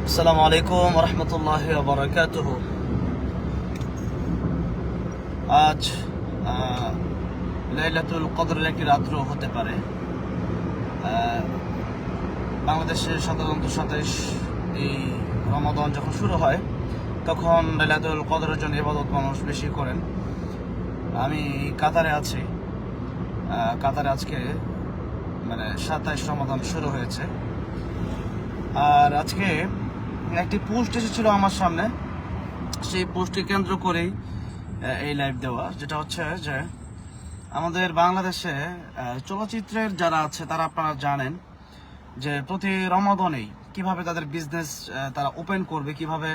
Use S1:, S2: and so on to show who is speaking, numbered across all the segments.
S1: আসসালামু আলাইকুম রহমতুল্লাহি ওয়া বারাকাতুহু। আজ লাইলাতুল কদরের একটি রাত্র হতে পারে। বাংলাদেশে সাধারণত 27 এই রমাদান যখন শুরু হয় তখন লাইলাতুল কদরের জন্য ইবাদত মানুষ বেশি করেন। আমি কাতারে আছি। কাতারে আজকে 27 রমাদান শুরু হয়েছে। আর আজকে একটি পোস্ট এসেছিল আমার সামনে, সেই পোস্টকে কেন্দ্র করেই এই লাইভ দেওয়া, যেটা হচ্ছে যে আমাদের বাংলাদেশে চলচ্চিত্রের যারা আছে তারা আপনারা জানেন যে প্রতি রমাদানেই কিভাবে তাদের বিজনেস তারা ওপেন করবে, কিভাবে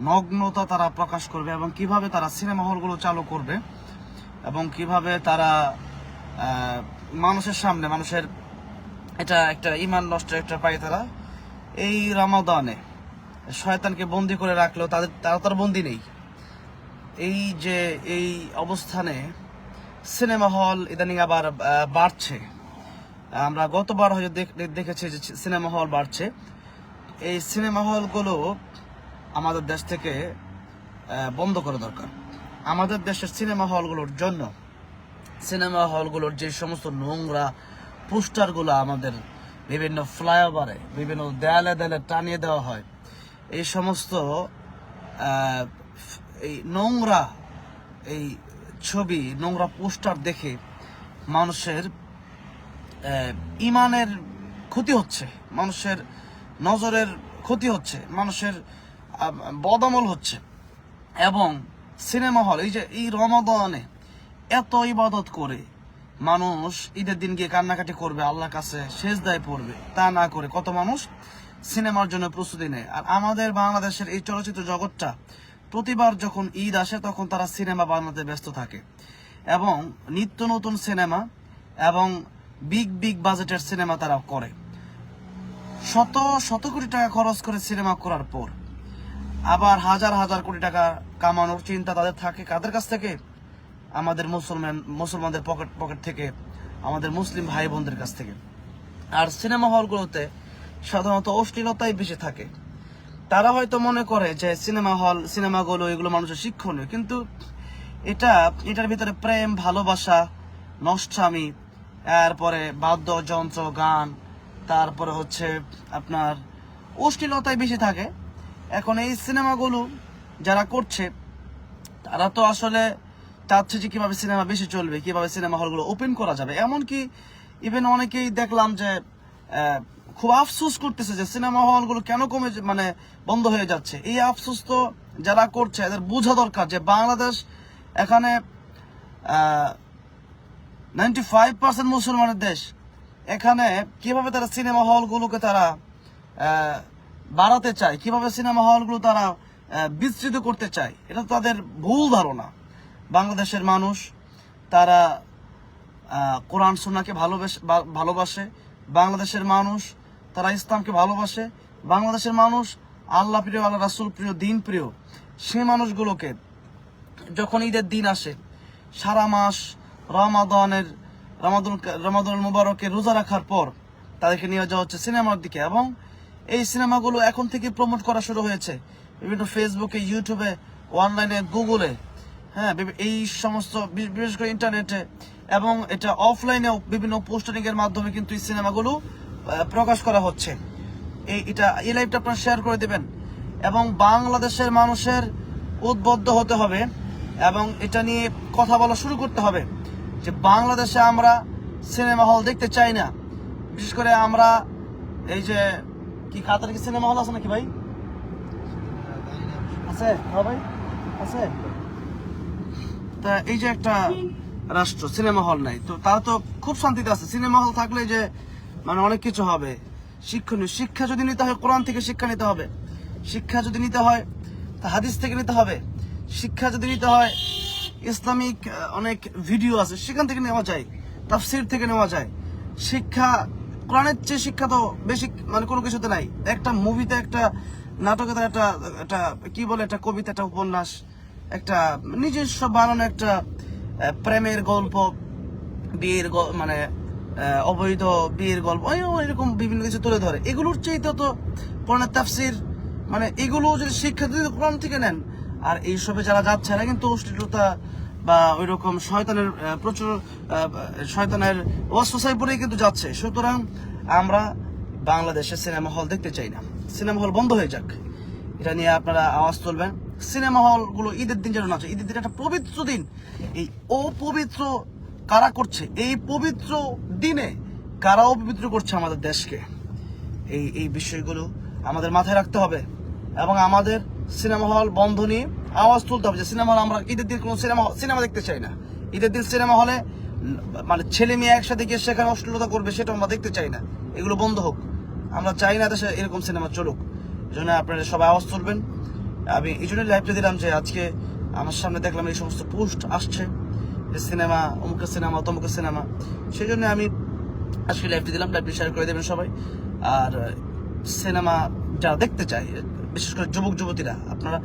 S1: নগ্নতা তারা প্রকাশ করবে এবং কিভাবে তারা সিনেমা হলগুলো চালু করবে এবং কিভাবে তারা মানুষের সামনে মানুষের এটা একটা ইমান নষ্ট একটা পায়। তারা এই রমাদানে শয়তানকে বন্দি করে রাখলেও তারা তার বন্দি নেই। এই অবস্থানে সিনেমা হল ইদানিং আবার বাড়ছে। আমরা গতবার হয়তো দেখেছি যে সিনেমা হল বাড়ছে। এই সিনেমা হলগুলো আমাদের দেশ থেকে বন্ধ করা দরকার। আমাদের দেশের সিনেমা হলগুলোর জন্য, সিনেমা হলগুলোর যে সমস্ত নোংরা পোস্টারগুলো আমাদের বিভিন্ন ফ্লাইওভারে বিভিন্ন দেয়ালে দেয়ালে টানিয়ে দেওয়া হয়, এই সমস্ত এই নোংরা এই ছবি নোংরা পোস্টার দেখে মানুষের ইমানের ক্ষতি হচ্ছে, মানুষের নজরের ক্ষতি হচ্ছে, মানুষের বদআমল হচ্ছে। এবং সিনেমা হল এই রমাদানে এত ইবাদত করে মানুষ ঈদের দিন গিয়ে কান্নাকাটি করবে, আল্লাহর কাছে সেজদায় পড়বে, তা না করে কত মানুষ সিনেমার জন্য প্রস্তুতি নেয়। আর আমাদের বাংলাদেশের এই চলচ্চিত্র জগৎটা প্রতিবার যখন ঈদ আসে তখন তারা সিনেমা বানাতে ব্যস্ত থাকে এবং নিত্য নতুন সিনেমা এবং বিগ বাজেটের সিনেমা তারা করে। শত শত কোটি টাকা খরচ করে সিনেমা করার পর আবার হাজার হাজার কোটি টাকা কামানোর চিন্তা তাদের থাকে কাদের কাছ থেকে? আমাদের মুসলমানদের পকেট থেকে, আমাদের মুসলিম ভাই বোনদের কাছ থেকে। আর সিনেমা হলগুলোতে সাধারণত অশ্লীলতাই বেশি থাকে। তারা হয়তো মনে করে যে সিনেমাগুলো এগুলো মানুষের শিক্ষণীয়, কিন্তু এটার ভিতরে প্রেম, ভালোবাসা, নষ্টামি, এরপরে বাদ্যযন্ত্র, গান, তারপরে হচ্ছে আপনার অশ্লীলতাই বেশি থাকে। এখন এই সিনেমাগুলো যারা করছে তারা তো আসলে চাচ্ছে যে কিভাবে সিনেমা বেশি চলবে, কিভাবে সিনেমা হলগুলো ওপেন করা যাবে। এমনকি ইভেন অনেকেই দেখলাম যে খুব আফসোস করতেছে যে সিনেমা হলগুলো কেন বন্ধ হয়ে যাচ্ছে। এই আফসোস তো যারা করছে এদের বোঝা দরকার যে বাংলাদেশ এখানে 95% মুসলমানের দেশ। এখানে কিভাবে তারা সিনেমা হলগুলোকে তারা বাড়াতে চায়, কিভাবে সিনেমা হলগুলো তারা বিস্তৃত করতে চায়, এটা তাদের ভুল ধারণা। বাংলাদেশের মানুষ তারা কোরআন সুন্নাহকে ভালোবাসে। বাংলাদেশের মানুষ তারা ইসলামকে ভালোবাসে। বাংলাদেশের মানুষ আল্লাহ প্রিয়, আল্লাহ রাসূল প্রিয়, দিন প্রিয়। সেই মানুষগুলোকে যখন ঈদের দিন আসে, সারা মাস রমাদানুল মুবারকের রোজা রাখার পর তাদেরকে নিয়ে যাওয়া হচ্ছে সিনেমার দিকে। এবং এই সিনেমাগুলো এখন থেকে প্রমোট করা শুরু হয়েছে বিভিন্ন ফেসবুকে, ইউটিউবে, অনলাইনে, গুগলে, হ্যাঁ, এই সমস্ত বিশেষ করে ইন্টারনেটে, এবং এটা অফলাইনেও বিভিন্ন পোস্টারিং এর মাধ্যমে কিন্তু এই সিনেমাগুলো প্রকাশ করা হচ্ছে। এই লাইভটা আপনারা শেয়ার করে দেবেন এবং বাংলাদেশের মানুষের উদ্বুদ্ধ হতে হবে এবং এটা নিয়ে কথা বলা শুরু করতে হবে যে বাংলাদেশে আমরা সিনেমা হল দেখতে চাই না। বিশেষ করে আমরা এই যে কাতারে কি সিনেমা হল আছে নাকি ভাই? আছে? হ্যাঁ ভাই আছে। তা এই যে একটা রাষ্ট্র সিনেমা হল নাই, তো তারা তো খুব শান্তিতে আছে। সিনেমা হল থাকলে যে অনেক কিছু হবে, শিক্ষণীয়। শিক্ষা যদি নিতে হয় কোরআন থেকে শিক্ষা নিতে হবে, শিক্ষা যদি নিতে হয় তা হাদিস থেকে নিতে হবে, শিক্ষা যদি নিতে হয় ইসলামিক অনেক ভিডিও আছে সেখান থেকে নেওয়া যায়, তাফসির থেকে নেওয়া যায়। শিক্ষা কোরআনের চেয়ে শিক্ষা তো বেশি কোনো কিছুতে নাই। একটা মুভিতে, একটা নাটকে, একটা কি বলে, একটা কবিতা, একটা উপন্যাস, একটা নিজস্ব বানানো একটা প্রেমের গল্প, বিয়ের অবৈধ বিয়ের গল্প, এরকম বিভিন্ন কিছু তুলে ধরে। এগুলোর চাইতে তো কোরআনের তাফসির মানে এগুলো যদি শিক্ষার্থী কোরআন থেকে নেন, আর এইসবে যারা যাচ্ছে এরা কিন্তু অশ্লীলতা বা ওই রকম শয়তানের প্রচুর শয়তানের ওয়াসওয়াসায় পড়ে কিন্তু যাচ্ছে। সুতরাং আমরা বাংলাদেশে সিনেমা হল দেখতে চাই না, সিনেমা হল বন্ধ হয়ে যাক, এটা নিয়ে আপনারা আওয়াজ তুলবেন। সিনেমা হল গুলো ঈদের দিন যেন না চলে, ঈদের দিন একটা পবিত্র দিন, এই অপবিত্র কারা করছে? এই পবিত্র দিনে কারা অপবিত্র করছে আমাদের দেশকে? এই বিষয়গুলো আমাদের মাথায় রাখতে হবে এবং আমাদের সিনেমা হল বন্ধ নিয়ে আওয়াজ তুলতে হবে যে সিনেমা হল, আমরা ঈদের দিন কোনো সিনেমা দেখতে চাই না। ঈদের দিন সিনেমা হলে মানে ছেলে মেয়ে একসাথে গিয়ে সেখানে অশ্লীলতা করবে, সেটা আমরা দেখতে চাই না। এগুলো বন্ধ হোক, আমরা চাই না দেশে এরকম সিনেমা চলুক। এই জন্য আপনারা সবাই আওয়াজ তুলবেন। আমি এই জন্য লাইভটা দিলাম যে আজকে আমার সামনে দেখলাম এই সমস্ত পোস্ট আসছে, সিনেমা অমুকের সিনেমা তমুকের সিনেমা, সেই জন্য আমি আজকে লাইভটি দিলাম। লাইভটি শেয়ার করে দেবেন সবাই। আর সিনেমা যারা দেখতে চায়, বিশেষ করে যুবক যুবতীরা, আপনারা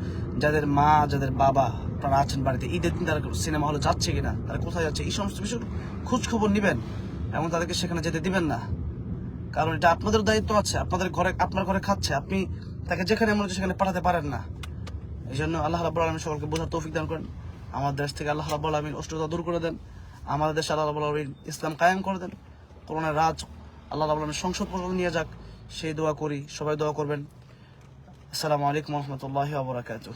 S1: যাদের মা যাদের বাবা আপনারা আছেন বাড়িতে, ঈদের দিন তারা সিনেমা হলে যাচ্ছে কিনা, তারা কোথায় যাচ্ছে, এই সমস্ত বিষয় খোঁজ খবর নেবেন এবং তাদেরকে সেখানে যেতে দিবেন না। কারণ এটা আপনাদের দায়িত্ব আছে, আপনাদের ঘরে, আপনার ঘরে খাচ্ছে, আপনি তাকে যেখানে মনে হচ্ছে সেখানে পাঠাতে পারেন না। এই জন্য আল্লাহ রাব্বুল আলামিন সকলকে বোঝার তৌফিক দান করেন। আমাদের দেশ থেকে আল্লাহ রাব্বুল আলামিন অশ্লীলতা দূর করে দেন, আমাদের দেশে আল্লাহ রাব্বুল আলামিন ইসলাম কায়েম করে দেন, কোরআনের রাজ আল্লাহ রাব্বুল আলামিন সংসদ পর্যন্ত নিয়ে যাক, সেই দোয়া করি। সবাই দোয়া করবেন। আসসালামু আলাইকুম ওয়া রাহমাতুল্লাহি ওয়া বারাকাতুহু।